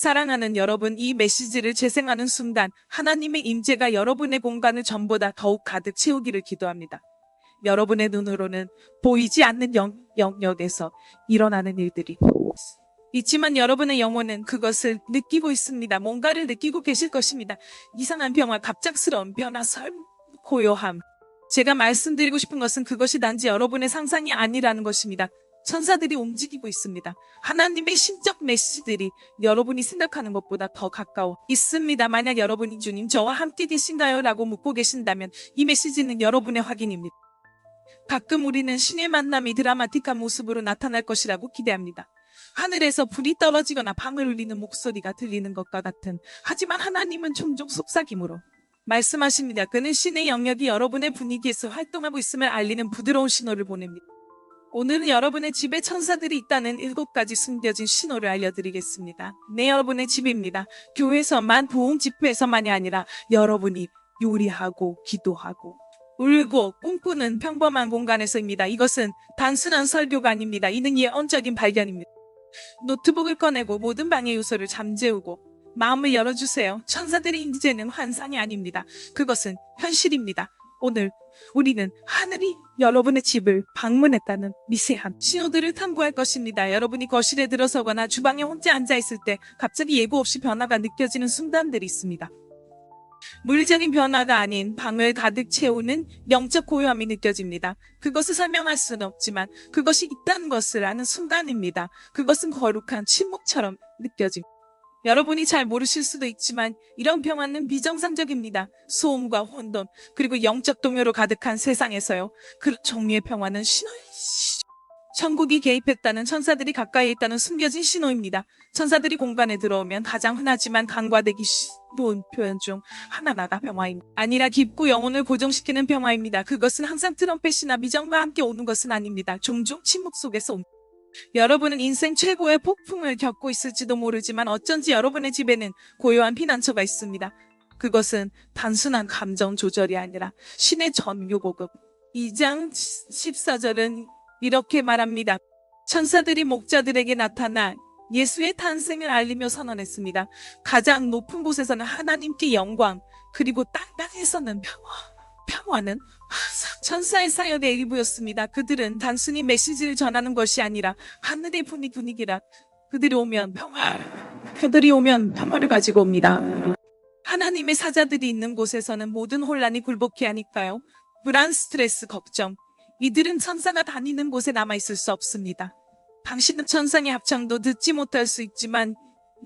사랑하는 여러분, 이 메시지를 재생하는 순간 하나님의 임재가 여러분의 공간을 전보다 더욱 가득 채우기를 기도합니다. 여러분의 눈으로는 보이지 않는 영역에서 일어나는 일들이 있지만 여러분의 영혼은 그것을 느끼고 있습니다. 뭔가를 느끼고 계실 것입니다. 이상한 평화, 갑작스러운 변화, 고요함. 제가 말씀드리고 싶은 것은 그것이 단지 여러분의 상상이 아니라는 것입니다. 천사들이 움직이고 있습니다. 하나님의 신적 메시지들이 여러분이 생각하는 것보다 더 가까워 있습니다. 만약 여러분이 주님 저와 함께 계신가요? 라고 묻고 계신다면 이 메시지는 여러분의 확인입니다. 가끔 우리는 신의 만남이 드라마틱한 모습으로 나타날 것이라고 기대합니다. 하늘에서 불이 떨어지거나 방을 울리는 목소리가 들리는 것과 같은, 하지만 하나님은 종종 속삭임으로 말씀하십니다. 그는 신의 영역이 여러분의 분위기에서 활동하고 있음을 알리는 부드러운 신호를 보냅니다. 오늘은 여러분의 집에 천사들이 있다는 7가지 숨겨진 신호를 알려드리겠습니다. 네, 여러분의 집입니다. 교회에서만, 부흥 집회에서만이 아니라 여러분이 요리하고 기도하고 울고 꿈꾸는 평범한 공간에서입니다. 이것은 단순한 설교가 아닙니다. 이는 예언적인 발견입니다. 노트북을 꺼내고 모든 방해 요소를 잠재우고 마음을 열어주세요. 천사들의 임재는 환상이 아닙니다. 그것은 현실입니다. 오늘 우리는 하늘이 여러분의 집을 방문했다는 미세한 신호들을 탐구할 것입니다. 여러분이 거실에 들어서거나 주방에 혼자 앉아있을 때 갑자기 예고 없이 변화가 느껴지는 순간들이 있습니다. 물리적인 변화가 아닌 방을 가득 채우는 영적 고요함이 느껴집니다. 그것을 설명할 수는 없지만 그것이 있다는 것을 아는 순간입니다. 그것은 거룩한 침묵처럼 느껴집니다. 여러분이 잘 모르실 수도 있지만 이런 평화는 비정상적입니다. 소음과 혼돈, 그리고 영적 동요로 가득한 세상에서요. 그 종류의 평화는 천국이 개입했다는, 천사들이 가까이 있다는 숨겨진 신호입니다. 천사들이 공간에 들어오면 가장 흔하지만 간과되기 쉬운 표현 중 하나가 평화입니다. 아니라 깊고 영혼을 고정시키는 평화입니다. 그것은 항상 트럼펫이나 미정과 함께 오는 것은 아닙니다. 종종 침묵 속에서 옵니다. 여러분은 인생 최고의 폭풍을 겪고 있을지도 모르지만 어쩐지 여러분의 집에는 고요한 피난처가 있습니다. 그것은 단순한 감정 조절이 아니라 신의 전교보급. 2장 14절은 이렇게 말합니다. 천사들이 목자들에게 나타나 예수의 탄생을 알리며 선언했습니다. 가장 높은 곳에서는 하나님께 영광, 그리고 땅에서는 평화는 천사의 사역의 일부였습니다. 그들은 단순히 메시지를 전하는 것이 아니라 하늘의 분위기라. 그들이 오면 평화를 가지고 옵니다. 하나님의 사자들이 있는 곳에서는 모든 혼란이 굴복해 하니까요. 불안, 스트레스, 걱정. 이들은 천사가 다니는 곳에 남아있을 수 없습니다. 당신은 천상의 합창도 듣지 못할 수 있지만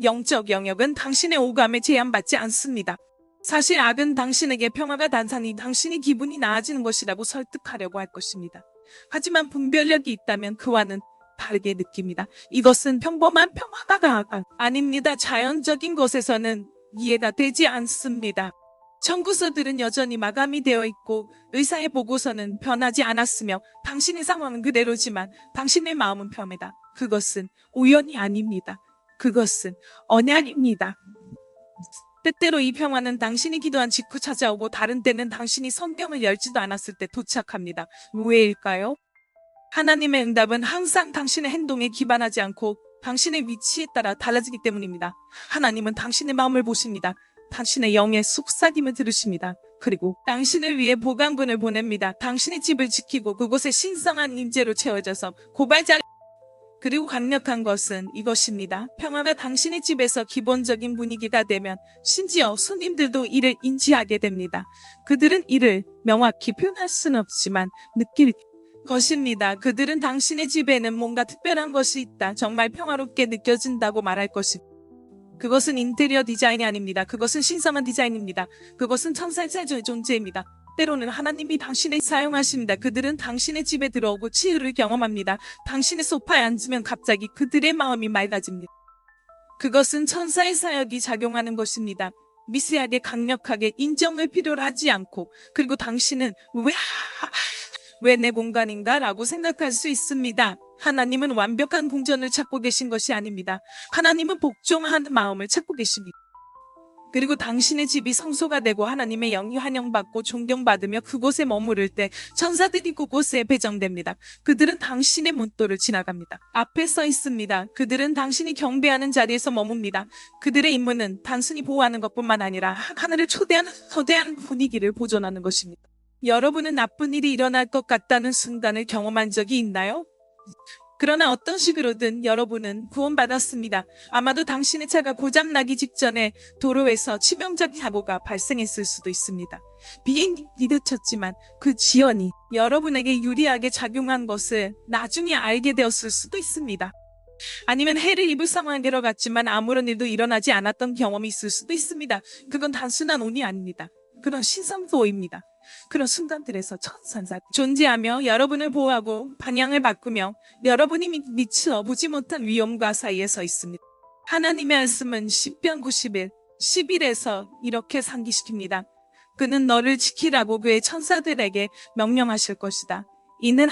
영적 영역은 당신의 오감에 제한받지 않습니다. 사실 악은 당신에게 평화가 단산이 당신이 기분이 나아지는 것이라고 설득하려고 할 것입니다. 하지만 분별력이 있다면 그와는 다르게 느낍니다. 이것은 평범한 평화가 아닙니다. 자연적인 것에서는 이해가 되지 않습니다. 청구서들은 여전히 마감이 되어 있고 의사의 보고서는 변하지 않았으며 당신의 상황은 그대로지만 당신의 마음은 편하다. 그것은 우연이 아닙니다. 그것은 언약입니다. 때때로 이 평화는 당신이 기도한 직후 찾아오고 다른 때는 당신이 성경을 열지도 않았을 때 도착합니다. 왜일까요? 하나님의 응답은 항상 당신의 행동에 기반하지 않고 당신의 위치에 따라 달라지기 때문입니다. 하나님은 당신의 마음을 보십니다. 당신의 영의 속삭임을 들으십니다. 그리고 당신을 위해 보강군을 보냅니다. 당신의 집을 지키고 그곳에 신성한 임재로 채워져서 그리고 강력한 것은 이것입니다. 평화가 당신의 집에서 기본적인 분위기가 되면 심지어 손님들도 이를 인지하게 됩니다. 그들은 이를 명확히 표현할 수는 없지만 느낄 것입니다. 그들은 당신의 집에는 뭔가 특별한 것이 있다, 정말 평화롭게 느껴진다고 말할 것입니다. 그것은 인테리어 디자인이 아닙니다. 그것은 신성한 디자인입니다. 그것은 천사의 존재입니다. 때로는 하나님이 당신을 사용하십니다. 그들은 당신의 집에 들어오고 치유를 경험합니다. 당신의 소파에 앉으면 갑자기 그들의 마음이 맑아집니다. 그것은 천사의 사역이 작용하는 것입니다. 미세하게 강력하게 인정을 필요로 하지 않고, 그리고 당신은 왜 내 공간인가? 라고 생각할 수 있습니다. 하나님은 완벽한 궁전을 찾고 계신 것이 아닙니다. 하나님은 복종하는 마음을 찾고 계십니다. 그리고 당신의 집이 성소가 되고 하나님의 영이 환영받고 존경받으며 그곳에 머무를 때 천사들이 그곳에 배정됩니다. 그들은 당신의 문도를 지나갑니다. 앞에 서 있습니다. 그들은 당신이 경배하는 자리에서 머뭅니다. 그들의 임무는 단순히 보호하는 것뿐만 아니라 하늘을 초대하는 거대한 분위기를 보존하는 것입니다. 여러분은 나쁜 일이 일어날 것 같다는 순간을 경험한 적이 있나요? 그러나 어떤 식으로든 여러분은 구원받았습니다. 아마도 당신의 차가 고장나기 직전에 도로에서 치명적인 사고가 발생했을 수도 있습니다. 비행기 부딪혔지만 그 지연이 여러분에게 유리하게 작용한 것을 나중에 알게 되었을 수도 있습니다. 아니면 해를 입을 상황에 들어갔지만 아무런 일도 일어나지 않았던 경험이 있을 수도 있습니다. 그건 단순한 운이 아닙니다. 그런 신성도입니다. 그런 순간들에서 천사가 존재하며 여러분을 보호하고 방향을 바꾸며 여러분이 미처 보지 못한 위험과 사이에 서 있습니다. 하나님의 말씀은 시편 91, 11에서 이렇게 상기시킵니다. 그는 너를 지키라고 그의 천사들에게 명령하실 것이다. 이는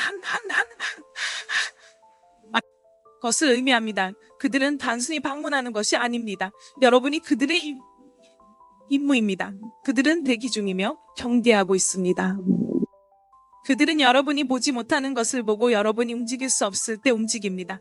것을 의미합니다. 그들은 단순히 방문하는 것이 아닙니다. 여러분이 그들의 임무입니다. 그들은 대기 중이며 경계하고 있습니다. 그들은 여러분이 보지 못하는 것을 보고 여러분이 움직일 수 없을 때 움직입니다.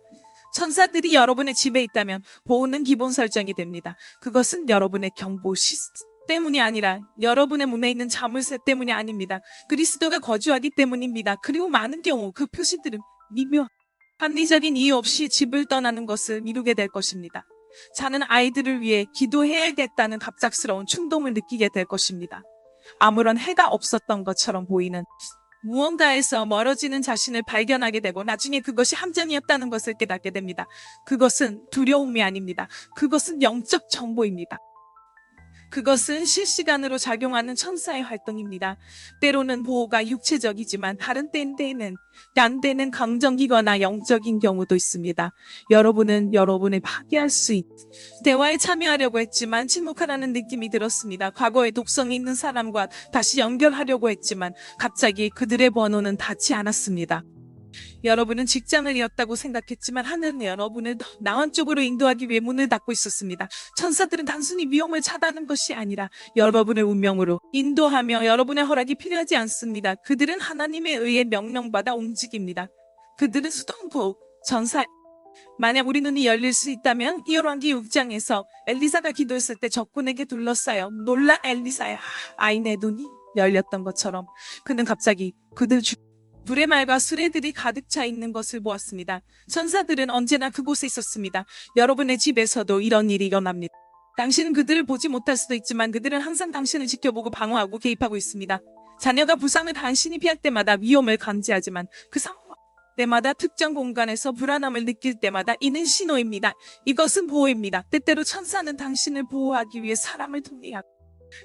천사들이 여러분의 집에 있다면 보호는 기본 설정이 됩니다. 그것은 여러분의 경보 시스템 때문이 아니라 여러분의 문에 있는 자물쇠 때문이 아닙니다. 그리스도가 거주하기 때문입니다. 그리고 많은 경우 그 표시들은 미묘 합리적인 이유 없이 집을 떠나는 것을 미루게 될 것입니다. 자는 아이들을 위해 기도해야겠다는 갑작스러운 충동을 느끼게 될 것입니다. 아무런 해가 없었던 것처럼 보이는 무언가에서 멀어지는 자신을 발견하게 되고 나중에 그것이 함정이었다는 것을 깨닫게 됩니다. 그것은 두려움이 아닙니다. 그것은 영적 정보입니다. 그것은 실시간으로 작용하는 천사의 활동입니다. 때로는 보호가 육체적이지만 다른 때에는 양대는 감정이거나 영적인 경우도 있습니다. 여러분은 여러분을 파괴할 수 대화에 참여하려고 했지만 침묵하라는 느낌이 들었습니다. 과거에 독성이 있는 사람과 다시 연결하려고 했지만 갑자기 그들의 번호는 닿지 않았습니다. 여러분은 직장을 잃었다고 생각했지만 하늘은 여러분을 더 나은 쪽으로 인도하기 위해 문을 닫고 있었습니다. 천사들은 단순히 위험을 차단하는 것이 아니라 여러분을 운명으로 인도하며 여러분의 허락이 필요하지 않습니다. 그들은 하나님에 의해 명령받아 움직입니다. 그들은 수동보 전사 만약 우리 눈이 열릴 수 있다면 열왕기 6장에서 엘리사가 기도했을 때 적군에게 둘러싸여 놀라 엘리사야 아인의 눈이 열렸던 것처럼 그는 갑자기 그들 불의 말과 수레들이 가득 차 있는 것을 보았습니다. 천사들은 언제나 그곳에 있었습니다. 여러분의 집에서도 이런 일이 일어납니다. 당신은 그들을 보지 못할 수도 있지만 그들은 항상 당신을 지켜보고 방어하고 개입하고 있습니다. 자녀가 부상을 당신이 피할 때마다 위험을 감지하지만 그 상황 때마다 특정 공간에서 불안함을 느낄 때마다 이는 신호입니다. 이것은 보호입니다. 때때로 천사는 당신을 보호하기 위해 사람을 통해하고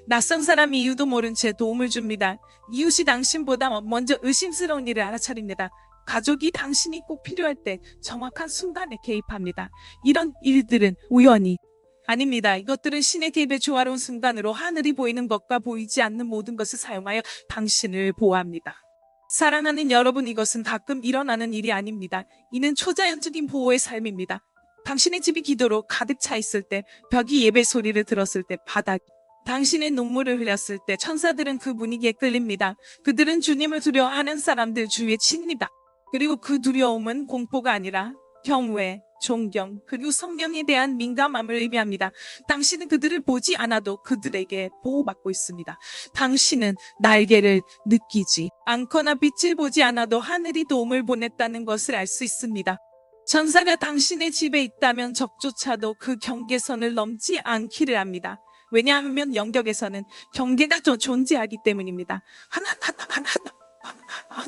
낯선 사람이 이유도 모른 채 도움을 줍니다. 이웃이 당신보다 먼저 의심스러운 일을 알아차립니다. 가족이 당신이 꼭 필요할 때 정확한 순간에 개입합니다. 이런 일들은 우연이 아닙니다. 이것들은 신의 개입의 조화로운 순간으로 하늘이 보이는 것과 보이지 않는 모든 것을 사용하여 당신을 보호합니다. 사랑하는 여러분, 이것은 가끔 일어나는 일이 아닙니다. 이는 초자연적인 보호의 삶입니다. 당신의 집이 기도로 가득 차 있을 때, 벽이 예배 소리를 들었을 때, 바닥 당신의 눈물을 흘렸을 때 천사들은 그 분위기에 끌립니다. 그들은 주님을 두려워하는 사람들 주위에 칩니다. 그리고 그 두려움은 공포가 아니라 경외, 존경, 그리고 성령에 대한 민감함을 의미합니다. 당신은 그들을 보지 않아도 그들에게 보호받고 있습니다. 당신은 날개를 느끼지 않거나 빛을 보지 않아도 하늘이 도움을 보냈다는 것을 알 수 있습니다. 천사가 당신의 집에 있다면 적조차도 그 경계선을 넘지 않기를 합니다. 왜냐하면 영역에서는 경계가 존재하기 때문입니다.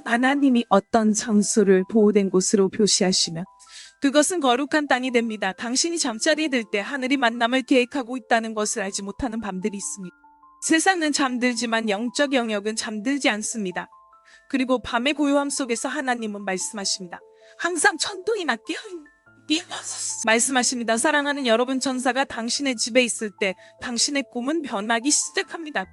하나님이 어떤 장소를 보호된 곳으로 표시하시면 그것은 거룩한 땅이 됩니다. 당신이 잠자리에 들 때 하늘이 만남을 계획하고 있다는 것을 알지 못하는 밤들이 있습니다. 세상은 잠들지만 영적 영역은 잠들지 않습니다. 그리고 밤의 고요함 속에서 하나님은 말씀하십니다. 항상 천둥이 낮게 말씀하십니다. 사랑하는 여러분, 천사가 당신의 집에 있을 때 당신의 꿈은 변하기 시작합니다.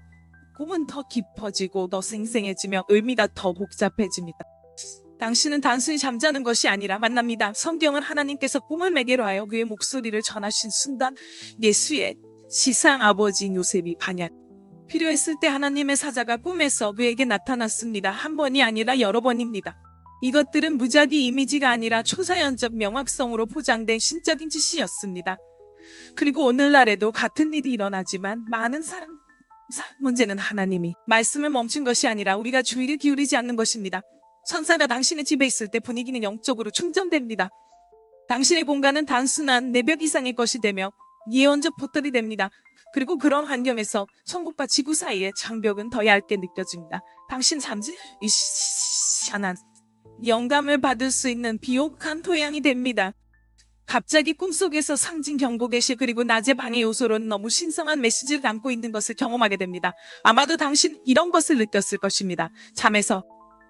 꿈은 더 깊어지고 더 생생해지며 의미가 더 복잡해집니다. 당신은 단순히 잠자는 것이 아니라 만납니다. 성경은 하나님께서 꿈을 매개로 하여 그의 목소리를 전하신 순간 예수의 시상 아버지인 요셉이 반야 필요했을 때 하나님의 사자가 꿈에서 그에게 나타났습니다. 한 번이 아니라 여러 번입니다. 이것들은 무작위 이미지가 아니라 초자연적 명확성으로 포장된 신적인 지시였습니다. 그리고 오늘날에도 같은 일이 일어나지만 많은 문제는 하나님이 말씀을 멈춘 것이 아니라 우리가 주의를 기울이지 않는 것입니다. 천사가 당신의 집에 있을 때 분위기는 영적으로 충전됩니다. 당신의 공간은 단순한 내벽 이상의 것이 되며 예언적 포털이 됩니다. 그리고 그런 환경에서 천국과 지구 사이의 장벽은 더 얇게 느껴집니다. 당신 잠시 희한한 영감을 받을 수 있는 비옥한 토양이 됩니다. 갑자기 꿈속에서 상징 경고 계시 그리고 낮의 방해 요소로는 너무 신성한 메시지를 담고 있는 것을 경험하게 됩니다. 아마도 당신 이런 것을 느꼈을 것입니다. 잠에서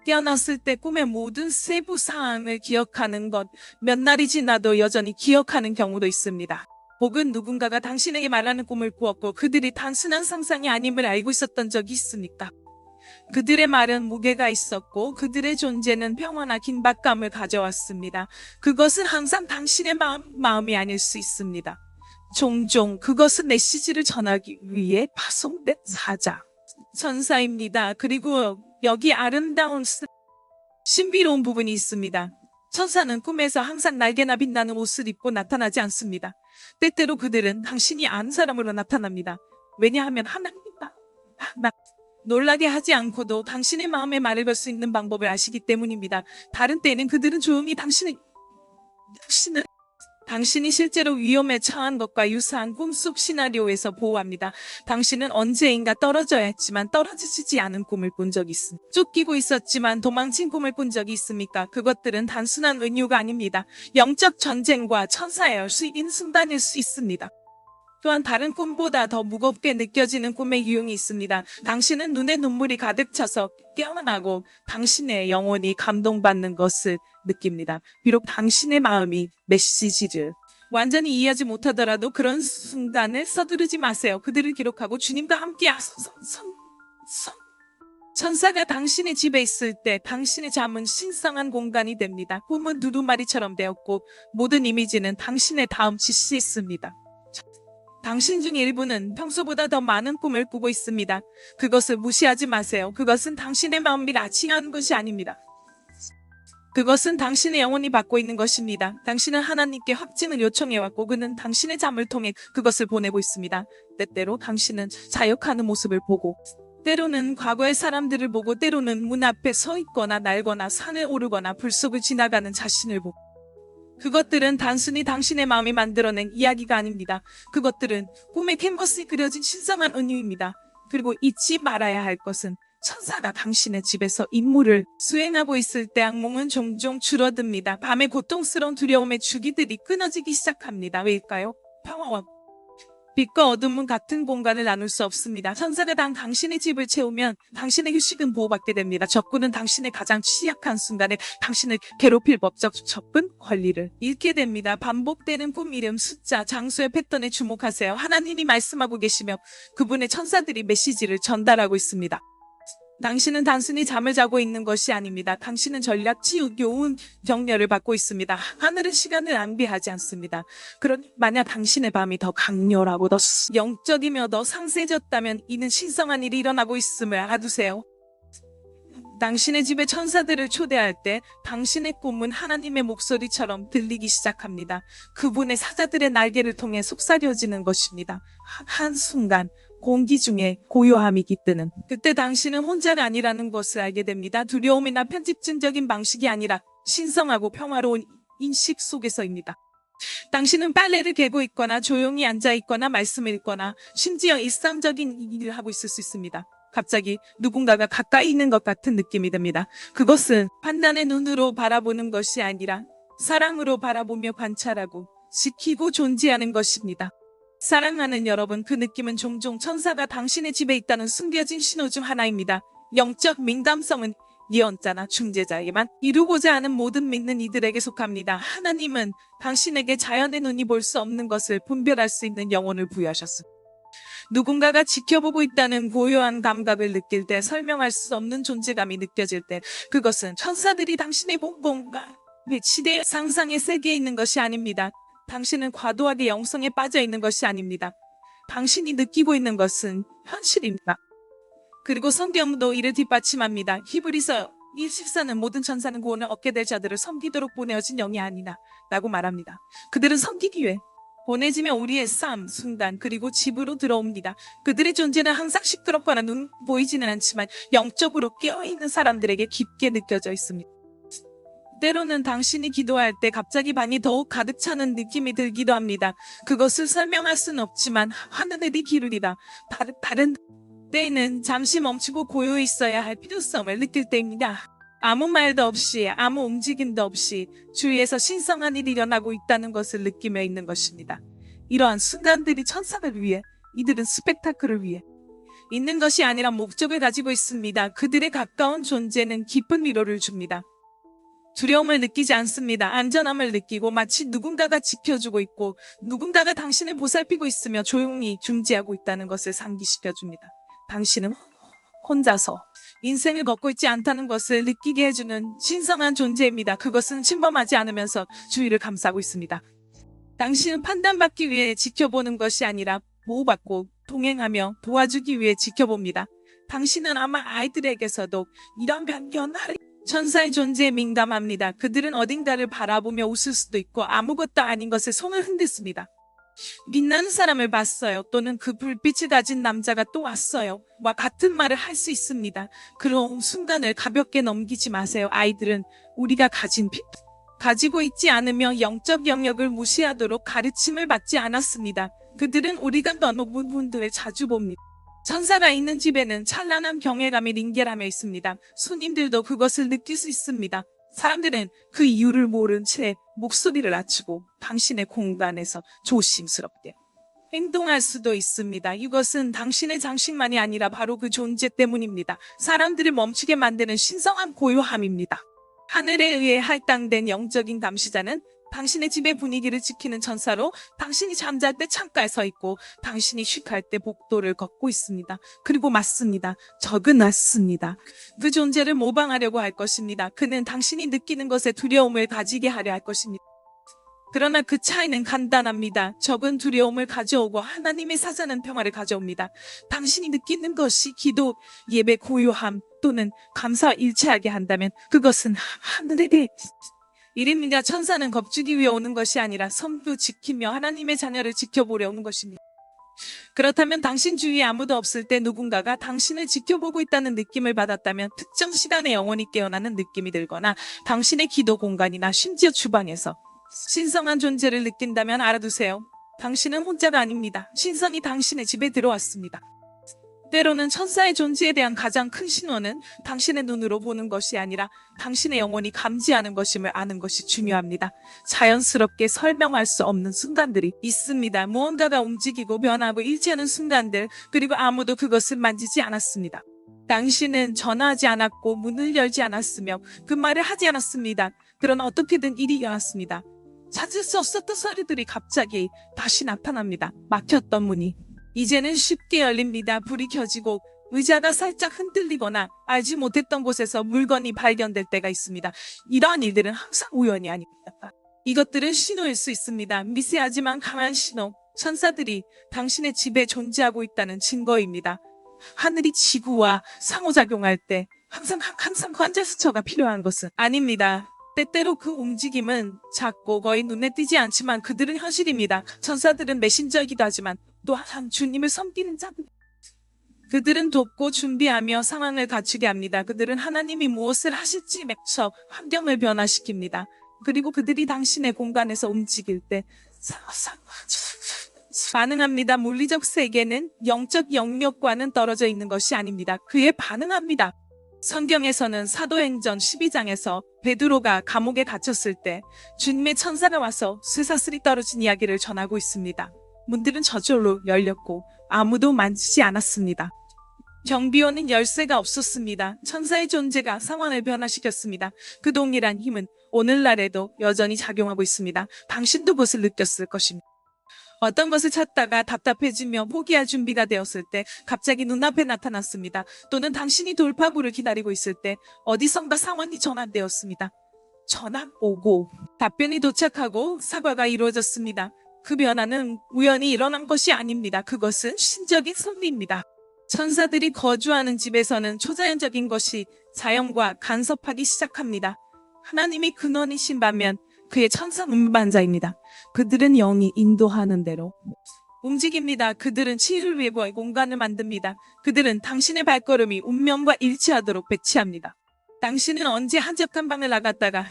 깨어났을 때 꿈의 모든 세부 사항을 기억하는 것, 몇 날이 지나도 여전히 기억하는 경우도 있습니다. 혹은 누군가가 당신에게 말하는 꿈을 꾸었고 그들이 단순한 상상이 아님을 알고 있었던 적이 있습니까? 그들의 말은 무게가 있었고 그들의 존재는 평화나 긴박감을 가져왔습니다. 그것은 항상 당신의 마음이 아닐 수 있습니다. 종종 그것은 메시지를 전하기 위해 파송된 사자, 천사입니다. 그리고 여기 아름다운 신비로운 부분이 있습니다. 천사는 꿈에서 항상 날개나 빛나는 옷을 입고 나타나지 않습니다. 때때로 그들은 당신이 아는 사람으로 나타납니다. 왜냐하면 하나님과 놀라게 하지 않고도 당신의 마음의 말을 걸 수 있는 방법을 아시기 때문입니다. 다른 때에는 그들은 조용히 당신이 실제로 위험에 처한 것과 유사한 꿈속 시나리오에서 보호합니다. 당신은 언제인가 떨어져야 했지만 떨어지지 않은 꿈을 꾼 적이 있습니다. 쫓기고 있었지만 도망친 꿈을 꾼 적이 있습니까? 그것들은 단순한 은유가 아닙니다. 영적 전쟁과 천사의 수인 순간일 수 있습니다. 또한 다른 꿈보다 더 무겁게 느껴지는 꿈의 유형이 있습니다. 당신은 눈에 눈물이 가득 차서 깨어나고 당신의 영혼이 감동받는 것을 느낍니다. 비록 당신의 마음이 메시지를 완전히 이해하지 못하더라도 그런 순간을 서두르지 마세요. 그들을 기록하고 주님과 함께 하소서. 천사가 당신의 집에 있을 때 당신의 잠은 신성한 공간이 됩니다. 꿈은 두루마리처럼 되었고 모든 이미지는 당신의 다음 지시있습니다. 당신 중 일부는 평소보다 더 많은 꿈을 꾸고 있습니다. 그것을 무시하지 마세요. 그것은 당신의 마음이 라칭한 것이 아닙니다. 그것은 당신의 영혼이 받고 있는 것입니다. 당신은 하나님께 확증을 요청해왔고 그는 당신의 잠을 통해 그것을 보내고 있습니다. 때때로 당신은 자역하는 모습을 보고 때로는 과거의 사람들을 보고 때로는 문 앞에 서 있거나 날거나 산을 오르거나 불 속을 지나가는 자신을 보고 그것들은 단순히 당신의 마음이 만들어낸 이야기가 아닙니다. 그것들은 꿈의 캔버스에 그려진 신성한 은유입니다. 그리고 잊지 말아야 할 것은 천사가 당신의 집에서 임무를 수행하고 있을 때 악몽은 종종 줄어듭니다. 밤의 고통스러운 두려움의 주기들이 끊어지기 시작합니다. 왜일까요? 평화와 빛과 어둠은 같은 공간을 나눌 수 없습니다. 천사가 당신의 집을 채우면 당신의 휴식은 보호받게 됩니다. 적군은 당신의 가장 취약한 순간에 당신을 괴롭힐 법적 접근 권리를 잃게 됩니다. 반복되는 꿈 이름, 숫자, 장소의 패턴에 주목하세요. 하나님이 말씀하고 계시며 그분의 천사들이 메시지를 전달하고 있습니다. 당신은 단순히 잠을 자고 있는 것이 아닙니다. 당신은 전략 치유 교훈 격려를 받고 있습니다. 하늘은 시간을 낭비하지 않습니다. 그러니 만약 당신의 밤이 더 강렬하고 더 영적이며 더 상세해졌다면 이는 신성한 일이 일어나고 있음을 알아두세요. 당신의 집에 천사들을 초대할 때 당신의 꿈은 하나님의 목소리처럼 들리기 시작합니다. 그분의 사자들의 날개를 통해 속삭여지는 것입니다. 한순간 공기 중에 고요함이 깃드는 그때 당신은 혼자가 아니라는 것을 알게 됩니다. 두려움이나 편집증적인 방식이 아니라 신성하고 평화로운 인식 속에서입니다. 당신은 빨래를 개고 있거나 조용히 앉아 있거나 말씀을 읽거나 심지어 일상적인 일을 하고 있을 수 있습니다. 갑자기 누군가가 가까이 있는 것 같은 느낌이 듭니다. 그것은 판단의 눈으로 바라보는 것이 아니라 사랑으로 바라보며 관찰하고 지키고 존재하는 것입니다. 사랑하는 여러분, 그 느낌은 종종 천사가 당신의 집에 있다는 숨겨진 신호 중 하나입니다. 영적 민감성은 예언자나 중재자에게만 이루고자 하는 모든 믿는 이들에게 속합니다. 하나님은 당신에게 자연의 눈이 볼 수 없는 것을 분별할 수 있는 영혼을 부여하셨습니다. 누군가가 지켜보고 있다는 고요한 감각을 느낄 때, 설명할 수 없는 존재감이 느껴질 때, 그것은 천사들이 당신의 본공과 시대의 상상의 세계에 있는 것이 아닙니다. 당신은 과도하게 영성에 빠져 있는 것이 아닙니다. 당신이 느끼고 있는 것은 현실입니다. 그리고 성경도 이를 뒷받침합니다. 히브리서 1:14는 모든 천사는 구원을 얻게 될 자들을 섬기도록 보내어진 영이 아니라 라고 말합니다. 그들은 섬기기 위해 보내지며 우리의 삶, 순간, 그리고 집으로 들어옵니다. 그들의 존재는 항상 시끄럽거나 눈 보이지는 않지만 영적으로 깨어있는 사람들에게 깊게 느껴져 있습니다. 때로는 당신이 기도할 때 갑자기 방이 더욱 가득 차는 느낌이 들기도 합니다. 그것을 설명할 수는 없지만 하늘이 기울이다. 다른 때에는 잠시 멈추고 고요히 있어야 할 필요성을 느낄 때입니다. 아무 말도 없이 아무 움직임도 없이 주위에서 신성한 일이 일어나고 있다는 것을 느끼며 있는 것입니다. 이러한 순간들이 천사를 위해, 이들은 스펙타클을 위해 있는 것이 아니라 목적을 가지고 있습니다. 그들의 가까운 존재는 깊은 위로를 줍니다. 두려움을 느끼지 않습니다. 안전함을 느끼고 마치 누군가가 지켜주고 있고 누군가가 당신을 보살피고 있으며 조용히 중지하고 있다는 것을 상기시켜줍니다. 당신은 혼자서 인생을 걷고 있지 않다는 것을 느끼게 해주는 신성한 존재입니다. 그것은 침범하지 않으면서 주위를 감싸고 있습니다. 당신은 판단받기 위해 지켜보는 것이 아니라 보호받고 동행하며 도와주기 위해 지켜봅니다. 당신은 아마 아이들에게서도 이런 변변할 천사의 존재에 민감합니다. 그들은 어딘가를 바라보며 웃을 수도 있고 아무것도 아닌 것에 손을 흔들습니다. 빛나는 사람을 봤어요. 또는 그 불빛을 가진 남자가 또 왔어요. 와 같은 말을 할 수 있습니다. 그런 순간을 가볍게 넘기지 마세요. 아이들은 우리가 가지고 있지 않으며 영적 영역을 무시하도록 가르침을 받지 않았습니다. 그들은 우리가 너무 부분들을 자주 봅니다. 천사가 있는 집에는 찬란한 경외감이 링겔하며 있습니다. 손님들도 그것을 느낄 수 있습니다. 사람들은 그 이유를 모른 채 목소리를 낮추고 당신의 공간에서 조심스럽게 행동할 수도 있습니다. 이것은 당신의 장식만이 아니라 바로 그 존재 때문입니다. 사람들을 멈추게 만드는 신성한 고요함입니다. 하늘에 의해 할당된 영적인 감시자는 당신의 집의 분위기를 지키는 천사로 당신이 잠잘 때 창가에 서 있고 당신이 쉬할 때 복도를 걷고 있습니다. 그리고 맞습니다. 적은 왔습니다. 그 존재를 모방하려고 할 것입니다. 그는 당신이 느끼는 것에 두려움을 가지게 하려 할 것입니다. 그러나 그 차이는 간단합니다. 적은 두려움을 가져오고 하나님의 사자는 평화를 가져옵니다. 당신이 느끼는 것이 기도, 예배, 고요함 또는 감사와 일치하게 한다면 그것은 하늘의 일입니다. 천사는 겁주기 위해 오는 것이 아니라 섬도 지키며 하나님의 자녀를 지켜보려 오는 것입니다. 그렇다면 당신 주위에 아무도 없을 때 누군가가 당신을 지켜보고 있다는 느낌을 받았다면 특정 시간에 영원히 깨어나는 느낌이 들거나 당신의 기도 공간이나 심지어 주방에서 신성한 존재를 느낀다면 알아두세요. 당신은 혼자가 아닙니다. 신성이 당신의 집에 들어왔습니다. 때로는 천사의 존재에 대한 가장 큰 신호는 당신의 눈으로 보는 것이 아니라 당신의 영혼이 감지하는 것임을 아는 것이 중요합니다. 자연스럽게 설명할 수 없는 순간들이 있습니다. 무언가가 움직이고 변하고 일치하는 순간들, 그리고 아무도 그것을 만지지 않았습니다. 당신은 전화하지 않았고 문을 열지 않았으며 그 말을 하지 않았습니다. 그러나 어떻게든 일이 일어났습니다. 찾을 수 없었던 소리들이 갑자기 다시 나타납니다. 막혔던 문이 이제는 쉽게 열립니다. 불이 켜지고 의자가 살짝 흔들리거나 알지 못했던 곳에서 물건이 발견될 때가 있습니다. 이러한 일들은 항상 우연이 아닙니다. 이것들은 신호일 수 있습니다. 미세하지만 강한 신호. 천사들이 당신의 집에 존재하고 있다는 증거입니다. 하늘이 지구와 상호작용할 때 항상 관제수처가 필요한 것은 아닙니다. 때때로 그 움직임은 작고 거의 눈에 띄지 않지만 그들은 현실입니다. 천사들은 메신저이기도 하지만 또한 주님을 섬기는 자들. 그들은 돕고 준비하며 상황을 갖추게 합니다. 그들은 하나님이 무엇을 하실지 맺혀 환경을 변화시킵니다. 그리고 그들이 당신의 공간에서 움직일 때 반응합니다. 물리적 세계는 영적 영역과는 떨어져 있는 것이 아닙니다. 그에 반응합니다. 성경에서는 사도행전 12장에서 베드로가 감옥에 갇혔을 때 주님의 천사가 와서 쇠사슬이 떨어진 이야기를 전하고 있습니다. 문들은 저절로 열렸고 아무도 만지지 않았습니다. 경비원은 열쇠가 없었습니다. 천사의 존재가 상황을 변화시켰습니다. 그 동일한 힘은 오늘날에도 여전히 작용하고 있습니다. 당신도 그것을 느꼈을 것입니다. 어떤 것을 찾다가 답답해지며 포기할 준비가 되었을 때 갑자기 눈앞에 나타났습니다. 또는 당신이 돌파구를 기다리고 있을 때 어디선가 상황이 전환되었습니다. 전화 오고 답변이 도착하고 사과가 이루어졌습니다. 그 변화는 우연히 일어난 것이 아닙니다. 그것은 신적인 섭리입니다. 천사들이 거주하는 집에서는 초자연적인 것이 자연과 간섭하기 시작합니다. 하나님이 근원이신 반면 그의 천사 운반자입니다. 그들은 영이 인도하는 대로 움직입니다. 그들은 치유를 위해 공간을 만듭니다. 그들은 당신의 발걸음이 운명과 일치하도록 배치합니다. 당신은 언제 한적한 방을 나갔다가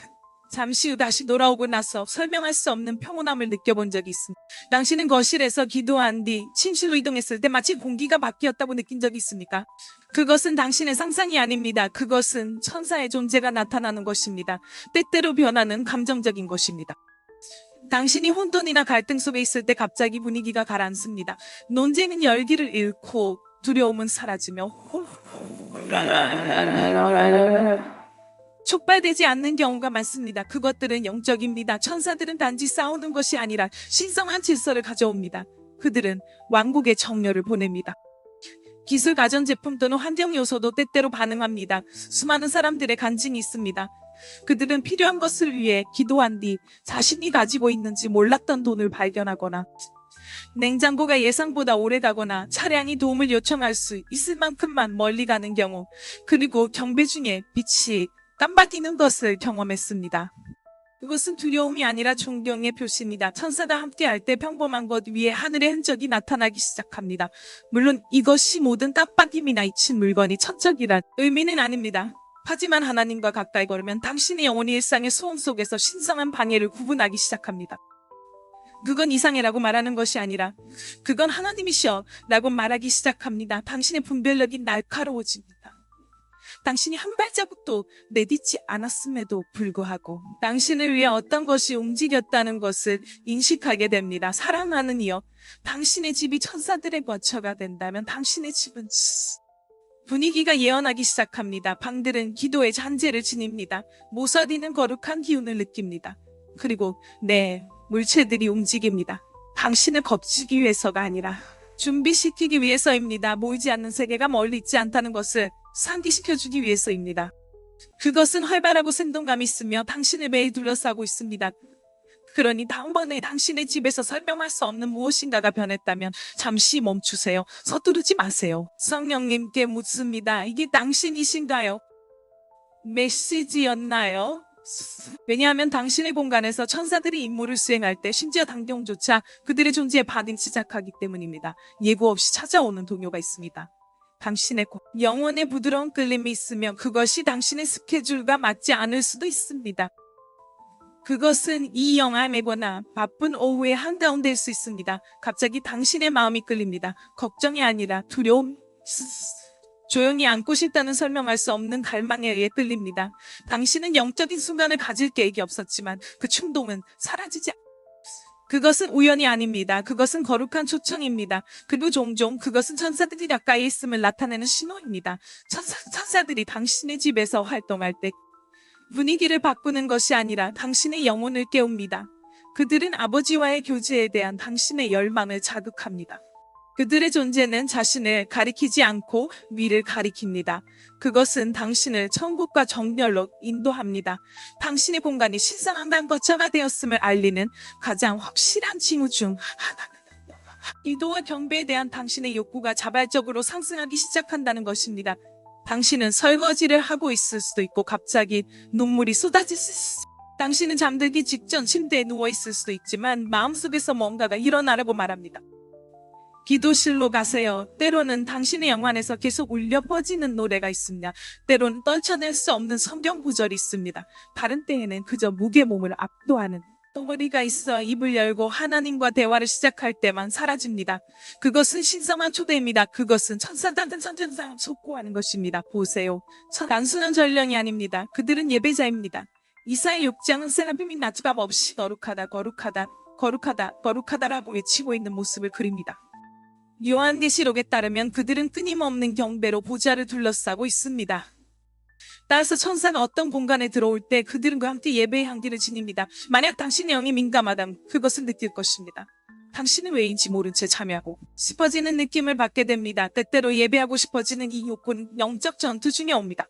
잠시 후 다시 돌아오고 나서 설명할 수 없는 평온함을 느껴본 적이 있습니다. 당신은 거실에서 기도한 뒤 침실로 이동했을 때 마치 공기가 바뀌었다고 느낀 적이 있습니까? 그것은 당신의 상상이 아닙니다. 그것은 천사의 존재가 나타나는 것입니다. 때때로 변화는 감정적인 것입니다. 당신이 혼돈이나 갈등 속에 있을 때 갑자기 분위기가 가라앉습니다. 논쟁은 열기를 잃고 두려움은 사라지며 촉발되지 않는 경우가 많습니다. 그것들은 영적입니다. 천사들은 단지 싸우는 것이 아니라 신성한 질서를 가져옵니다. 그들은 왕국의 정렬을 보냅니다. 기술 가전제품 또는 환경 요소도 때때로 반응합니다. 수많은 사람들의 간증이 있습니다. 그들은 필요한 것을 위해 기도한 뒤 자신이 가지고 있는지 몰랐던 돈을 발견하거나 냉장고가 예상보다 오래 가거나 차량이 도움을 요청할 수 있을 만큼만 멀리 가는 경우, 그리고 경배 중에 빛이 깜빡이는 것을 경험했습니다. 그것은 두려움이 아니라 존경의 표시입니다. 천사가 함께할 때 평범한 것 위에 하늘의 흔적이 나타나기 시작합니다. 물론 이것이 모든 깜빡임이나 잊힌 물건이 천적이란 의미는 아닙니다. 하지만 하나님과 가까이 걸으면 당신의 영혼이 일상의 소음 속에서 신성한 방해를 구분하기 시작합니다. 그건 이상해라고 말하는 것이 아니라 그건 하나님이셔 라고 말하기 시작합니다. 당신의 분별력이 날카로워집니다. 당신이 한 발자국도 내딛지 않았음에도 불구하고 당신을 위해 어떤 것이 움직였다는 것을 인식하게 됩니다. 사랑하는 이여, 당신의 집이 천사들의 거처가 된다면 당신의 집은 분위기가 예언하기 시작합니다. 방들은 기도의 잔재를 지닙니다. 모서리는 거룩한 기운을 느낍니다. 그리고 물체들이 움직입니다. 당신을 겁주기 위해서가 아니라 준비시키기 위해서입니다. 보이지 않는 세계가 멀리 있지 않다는 것을 상기시켜주기 위해서입니다. 그것은 활발하고 생동감이 있으며 당신을 매일 둘러싸고 있습니다. 그러니 다음번에 당신의 집에서 설명할 수 없는 무엇인가가 변했다면 잠시 멈추세요. 서두르지 마세요. 성령님께 묻습니다. 이게 당신이신가요? 메시지였나요? 왜냐하면 당신의 공간에서 천사들이 임무를 수행할 때 심지어 당경조차 그들의 존재에 반응 시작하기 때문입니다. 예고 없이 찾아오는 동요가 있습니다. 당신의 영혼의 부드러운 끌림이 있으며 그것이 당신의 스케줄과 맞지 않을 수도 있습니다. 그것은 이 영암이거나 바쁜 오후의 한가운데일 수 있습니다. 갑자기 당신의 마음이 끌립니다. 걱정이 아니라 두려움, 조용히 안고 싶다는 설명할 수 없는 갈망에 의해 끌립니다. 당신은 영적인 순간을 가질 계획이 없었지만 그 충동은 사라지지 않습니다. 그것은 우연이 아닙니다. 그것은 거룩한 초청입니다. 그리고 종종 그것은 천사들이 가까이 있음을 나타내는 신호입니다. 천사들이 당신의 집에서 활동할 때 분위기를 바꾸는 것이 아니라 당신의 영혼을 깨웁니다. 그들은 아버지와의 교제에 대한 당신의 열망을 자극합니다. 그들의 존재는 자신을 가리키지 않고 위를 가리킵니다. 그것은 당신을 천국과 정렬로 인도합니다. 당신의 공간이 신성한 거처가 되었음을 알리는 가장 확실한 징후 중 하나는 기도와 경배에 대한 당신의 욕구가 자발적으로 상승하기 시작한다는 것입니다. 당신은 설거지를 하고 있을 수도 있고 갑자기 눈물이 쏟아질 수 있습니다. 당신은 잠들기 직전 침대에 누워 있을 수도 있지만 마음속에서 뭔가가 일어나라고 말합니다. 기도실로 가세요. 때로는 당신의 영안에서 계속 울려 퍼지는 노래가 있습니다. 때로는 떨쳐낼 수 없는 성경 구절이 있습니다. 다른 때에는 그저 무게 몸을 압도하는 덩어리가 있어 입을 열고 하나님과 대화를 시작할 때만 사라집니다. 그것은 신성한 초대입니다. 그것은 천사단은 천천상 속고하는 것입니다. 보세요. 단순한 전령이 아닙니다. 그들은 예배자입니다. 이사야 6장은 세라핌이 낮밥 없이 거룩하다 거룩하다 거룩하다 거룩하다라고 외치고 있는 모습을 그립니다. 요한계시록에 따르면 그들은 끊임없는 경배로 보좌를 둘러싸고 있습니다. 따라서 천사가 어떤 공간에 들어올 때 그들은 그와 함께 예배의 향기를 지닙니다. 만약 당신의 영이 민감하다면 그것을 느낄 것입니다. 당신은 왜인지 모른 채 참여하고 싶어지는 느낌을 받게 됩니다. 때때로 예배하고 싶어지는 이 욕구는 영적 전투 중에 옵니다.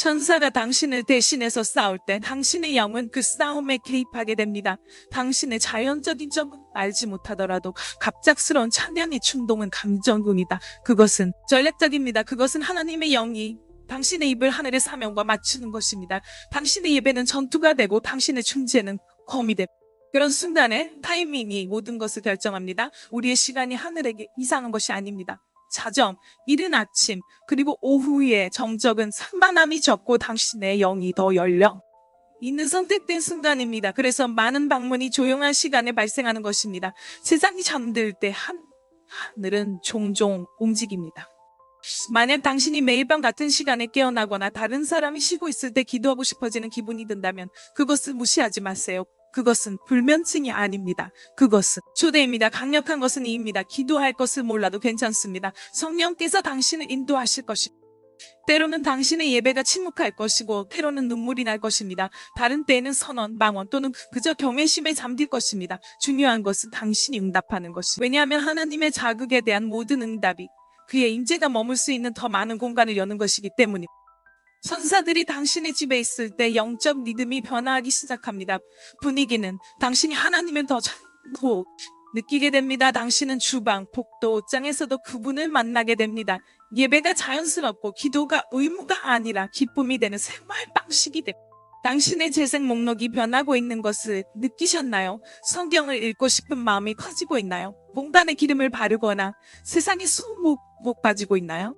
천사가 당신을 대신해서 싸울 때 당신의 영은 그 싸움에 개입하게 됩니다. 당신의 자연적인 점은 알지 못하더라도 갑작스러운 찬양의 충동은 감정입니다. 그것은 전략적입니다. 그것은 하나님의 영이 당신의 입을 하늘의 사명과 맞추는 것입니다. 당신의 예배는 전투가 되고 당신의 충재는 검이 됩니다. 그런 순간에 타이밍이 모든 것을 결정합니다. 우리의 시간이 하늘에게 이상한 것이 아닙니다. 자정, 이른 아침, 그리고 오후에 정적은 산만함이 적고 당신의 영이 더 열려 있는 선택된 순간입니다. 그래서 많은 방문이 조용한 시간에 발생하는 것입니다. 세상이 잠들 때 하늘은 종종 움직입니다. 만약 당신이 매일 밤 같은 시간에 깨어나거나 다른 사람이 쉬고 있을 때 기도하고 싶어지는 기분이 든다면 그것을 무시하지 마세요. 그것은 불면증이 아닙니다. 그것은 초대입니다. 강력한 것은 이입니다. 기도할 것을 몰라도 괜찮습니다. 성령께서 당신을 인도하실 것입니다. 때로는 당신의 예배가 침묵할 것이고 때로는 눈물이 날 것입니다. 다른 때에는 선언, 망언 또는 그저 경외심에 잠들 것입니다. 중요한 것은 당신이 응답하는 것입니다. 왜냐하면 하나님의 자극에 대한 모든 응답이 그의 임재가 머물 수 있는 더 많은 공간을 여는 것이기 때문입니다. 천사들이 당신의 집에 있을 때 영적 리듬이 변화하기 시작합니다. 분위기는 당신이 하나님을 더 느끼게 됩니다. 당신은 주방, 복도, 옷장에서도 그분을 만나게 됩니다. 예배가 자연스럽고 기도가 의무가 아니라 기쁨이 되는 생활 방식이 됩니다. 당신의 재생 목록이 변하고 있는 것을 느끼셨나요? 성경을 읽고 싶은 마음이 커지고 있나요? 봉단에 기름을 바르거나 세상에 수목 빠지고 있나요?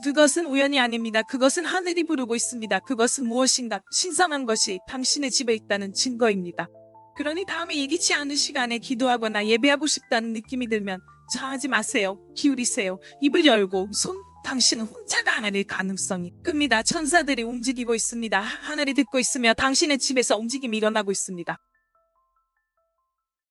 그것은 우연이 아닙니다. 그것은 하늘이 부르고 있습니다. 그것은 무엇인가 신성한 것이 당신의 집에 있다는 증거입니다. 그러니 다음에 예기치 않은 시간에 기도하거나 예배하고 싶다는 느낌이 들면 자하지 마세요. 기울이세요. 입을 열고 당신은 혼자가 아닐 가능성이 큽니다. 천사들이 움직이고 있습니다. 하늘이 듣고 있으며 당신의 집에서 움직임이 일어나고 있습니다.